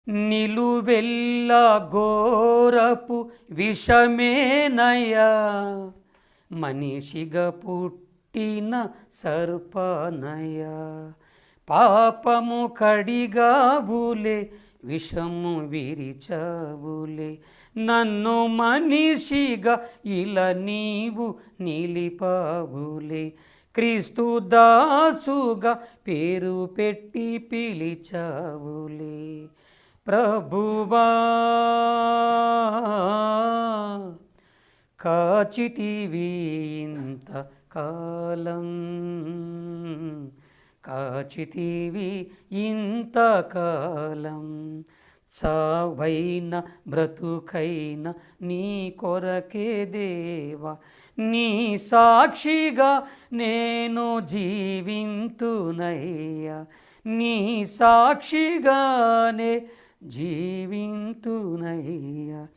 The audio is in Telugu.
నిలువెల్ల ఘోరపు విషమేనయ్యా, మనిషిగా పుట్టిన సర్పనయ్యా. పాపము కడిగావులే, విషము విరిచావులే, నన్ను మనిషిగా ఇలా నీవు నిలిపావులే. క్రీస్తు దాసుగా పేరు పెట్టి పిలిచావులే. ప్రభువా కాచితివి ఇంత కాలం, కాచితివి ఇంత కాలం, చావైన బ్రతుకైన నీ కొరకే దేవా, నీ సాక్షిగా నేను జీవింతునయ్యా, నీ సాక్షిగానే జీవింతునయ్యా.